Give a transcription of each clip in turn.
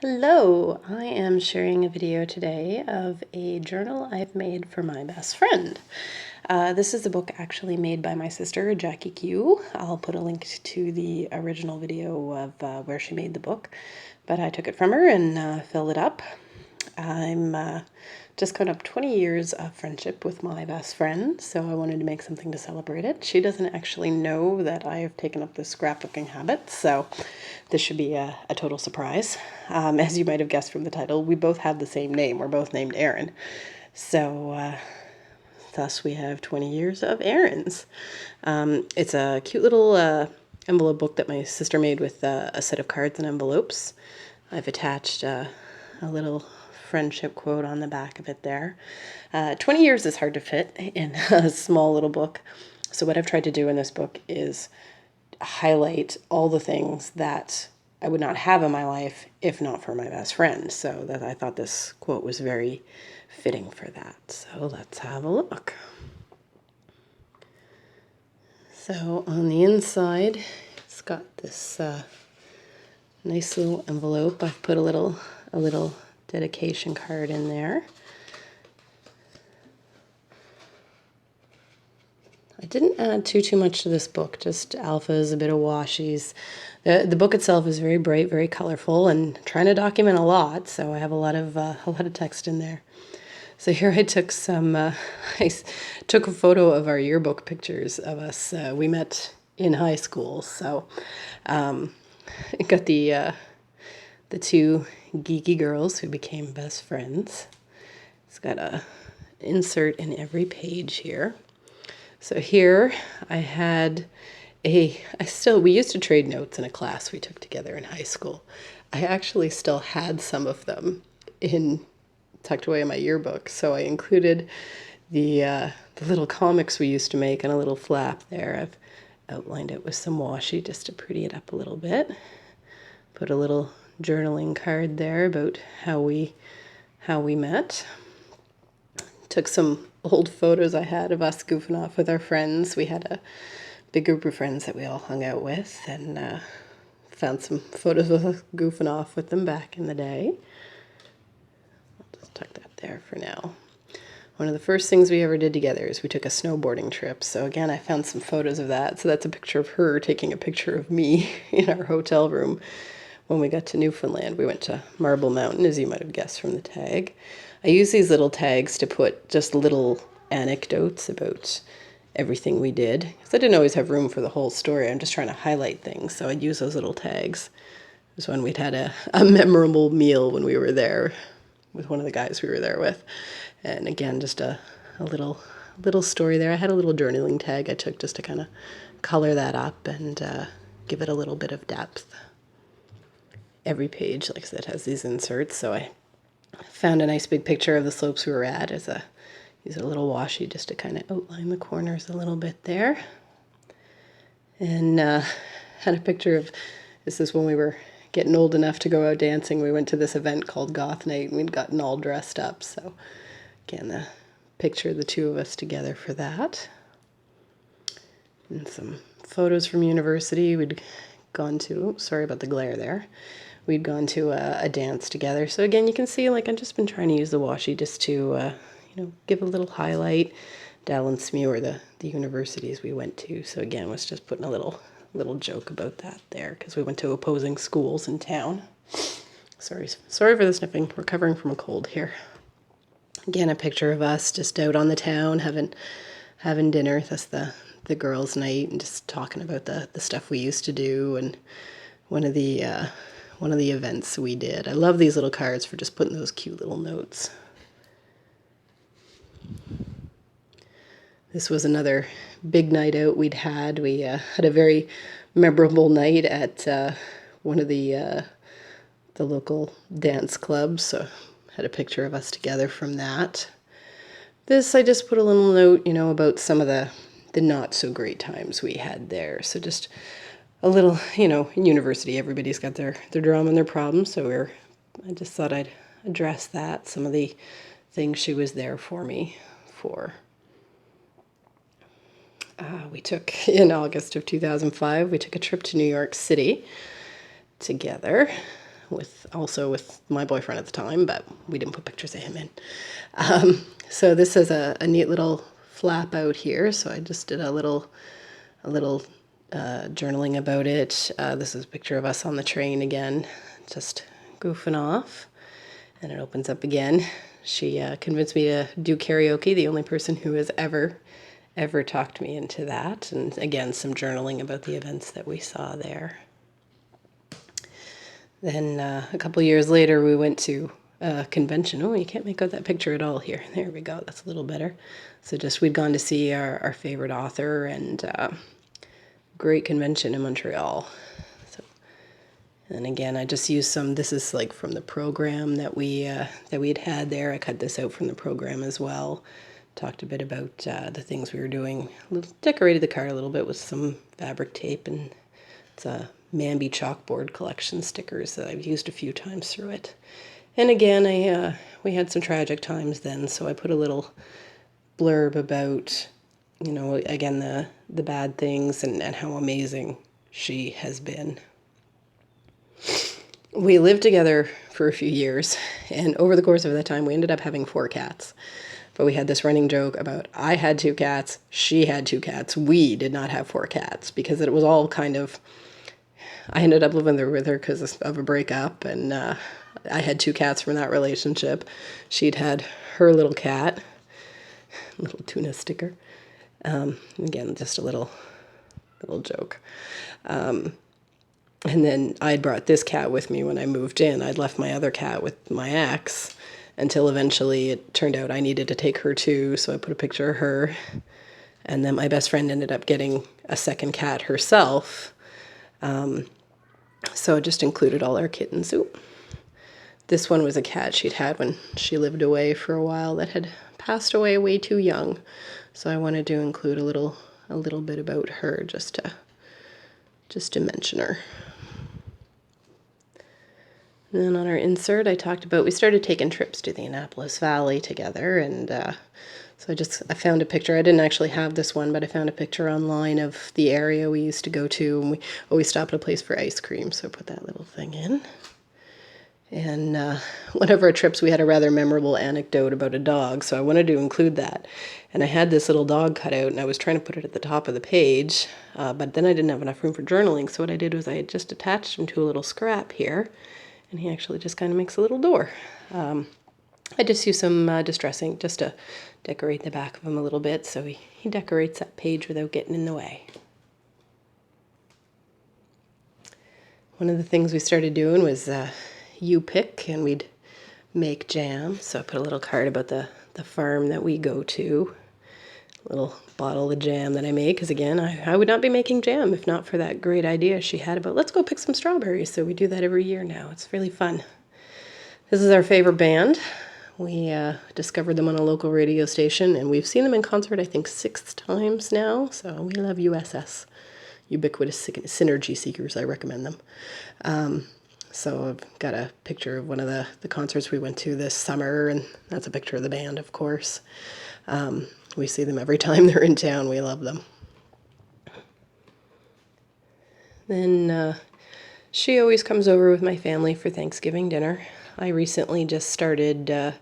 Hello, I am sharing a video today of a journal I've made for my best friend. This is a book actually made by my sister, Jackie Q. I'll put a link to the original video of where she made the book, but I took it from her and filled it up. I'm just coming up 20 years of friendship with my best friend, so I wanted to make something to celebrate it. She doesn't actually know that I have taken up this scrapbooking habit, so this should be a total surprise. As you might have guessed from the title, we both have the same name. We're both named Aaron. So thus we have 20 years of Aaron's. It's a cute little envelope book that my sister made with a set of cards and envelopes. I've attached a little friendship quote on the back of it there. 20 years is hard to fit in a small little book. So what I've tried to do in this book is highlight all the things that I would not have in my life if not for my best friend. So that I thought this quote was very fitting for that. So let's have a look. So on the inside, it's got this nice little envelope. I've put a little dedication card in there. I didn't add too much to this book, just alphas, a bit of washies. The book itself is very bright, very colorful, and trying to document a lot, so I have a lot of text in there. So here I took I took a photo of our yearbook pictures of us. We met in high school, so it got the two geeky girls who became best friends. It's got a insert in every page here. So here I had we used to trade notes in a class we took together in high school. I actually still had some of them tucked away in my yearbook. So I included the little comics we used to make on a little flap there. I've outlined it with some washi just to pretty it up a little bit. Put a little journaling card there about how we met. Took some old photos I had of us goofing off with our friends. We had a big group of friends that we all hung out with, and found some photos of us goofing off with them back in the day. I'll just tuck that there for now. One of the first things we ever did together is we took a snowboarding trip. So again, I found some photos of that. So that's a picture of her taking a picture of me in our hotel room. When we got to Newfoundland, we went to Marble Mountain, as you might have guessed from the tag. I use these little tags to put just little anecdotes about everything we did, because I didn't always have room for the whole story. I'm just trying to highlight things, so I'd use those little tags. It was when we'd had a memorable meal when we were there with one of the guys we were there with. And again, just a little story there. I had a little journaling tag I took just to kind of color that up and give it a little bit of depth. Every page, like I said, has these inserts, so I found a nice big picture of the slopes we were at use a little washi just to kind of outline the corners a little bit there. And had a picture of, this is when we were getting old enough to go out dancing. We went to this event called Goth Night, and we'd gotten all dressed up. So again, the picture of the two of us together for that. And some photos from university. We'd gone to, sorry about the glare there. We'd gone to a dance together. So again, you can see, like, I've just been trying to use the washi just to, give a little highlight. Dal and Smuir, the universities we went to. So again, was just putting a little joke about that there, because we went to opposing schools in town. Sorry for the sniffing. Recovering from a cold here. Again, a picture of us just out on the town having dinner. That's the girls' night, and just talking about the stuff we used to do, and one of the events we did. I love these little cards for just putting those cute little notes. This was another big night out we'd had. We had a very memorable night at one of the local dance clubs. So had a picture of us together from that. This, I just put a little note, about some of the not so great times we had there. So just a little, in university, everybody's got their drama and their problems. So I just thought I'd address that, some of the things she was there for me for. We took, in August of 2005, we took a trip to New York City together. with my boyfriend at the time, but we didn't put pictures of him in. So this is a neat little flap out here. So I just did a little journaling about it. This is a picture of us on the train again, just goofing off. And it opens up again. She convinced me to do karaoke, the only person who has ever talked me into that. And again, some journaling about the events that we saw there. Then a couple years later, we went to a convention. Oh, you can't make out that picture at all here. There we go. That's a little better. So just we'd gone to see our favorite author, and great convention in Montreal. So, and again, I just used some. This is like from the program that we'd had there. I cut this out from the program as well. Talked a bit about the things we were doing. Decorated the card a little bit with some fabric tape, and it's a Mambi chalkboard collection stickers that I've used a few times through it. And again, we had some tragic times then, so I put a little blurb about, you know, again, the bad things and how amazing she has been. We lived together for a few years, and over the course of that time, we ended up having 4 cats. But we had this running joke about I had 2 cats, she had 2 cats. We did not have 4 cats because it was all kind of, I ended up living there with her because of a breakup, and I had 2 cats from that relationship. She'd had her little cat, little tuna sticker. Again, just a little joke. And then I'd brought this cat with me when I moved in. I'd left my other cat with my ex until eventually it turned out I needed to take her too, so I put a picture of her. And then my best friend ended up getting a second cat herself. So I just included all our kittens. Ooh. This one was a cat she'd had when she lived away for a while that had passed away way too young. So I wanted to include a little bit about her just to mention her. And then on our insert, I talked about, we started taking trips to the Annapolis Valley together, and so I found a picture. I didn't actually have this one, but I found a picture online of the area we used to go to, and we always stopped at a place for ice cream, so I put that little thing in. And one of our trips, we had a rather memorable anecdote about a dog, so I wanted to include that. And I had this little dog cut out, and I was trying to put it at the top of the page, but then I didn't have enough room for journaling, so what I did was I just attached him to a little scrap here, and he actually just kind of makes a little door. I just use some distressing just to decorate the back of him a little bit, so he decorates that page without getting in the way. One of the things we started doing was you pick, and we'd make jam. So I put a little card about the farm that we go to, a little bottle of jam that I make, because again, I would not be making jam if not for that great idea she had about let's go pick some strawberries. So we do that every year now. It's really fun. This is our favorite band. We discovered them on a local radio station, and we've seen them in concert, I think, 6 times now. So we love USS, Ubiquitous Synergy Seekers. I recommend them. So I've got a picture of one of the concerts we went to this summer, and that's a picture of the band, of course. We see them every time they're in town. We love them. Then she always comes over with my family for Thanksgiving dinner. I recently just started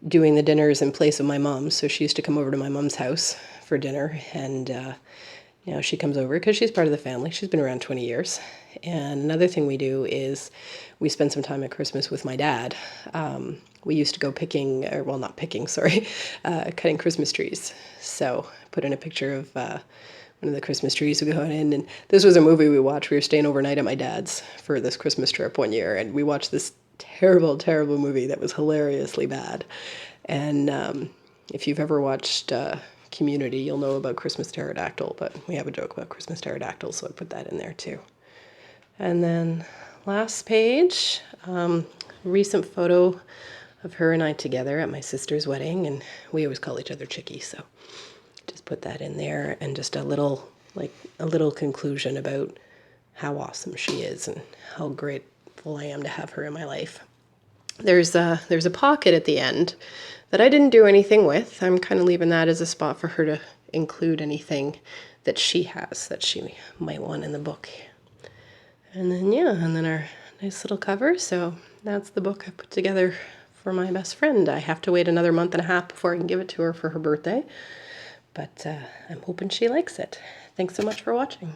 doing the dinners in place of my mom. So she used to come over to my mom's house for dinner, and now she comes over because she's part of the family. She's been around 20 years. And another thing we do is we spend some time at Christmas with my dad. We used to go cutting Christmas trees. So I put in a picture of one of the Christmas trees we got in. And this was a movie we watched. We were staying overnight at my dad's for this Christmas trip one year. And we watched this terrible, terrible movie that was hilariously bad. And if you've ever watched Community, you'll know about Christmas pterodactyl. But we have a joke about Christmas pterodactyl, so I put that in there too. And then last page, recent photo of her and I together at my sister's wedding, and we always call each other Chicky, so just put that in there, and just a little conclusion about how awesome she is and how grateful I am to have her in my life. There's a pocket at the end that I didn't do anything with. I'm kind of leaving that as a spot for her to include anything that she has that she might want in the book. And then our Nice little cover. So that's the book I put together for my best friend. I have to wait another month and a half before I can give it to her for her birthday, but I'm hoping she likes it. Thanks so much for watching.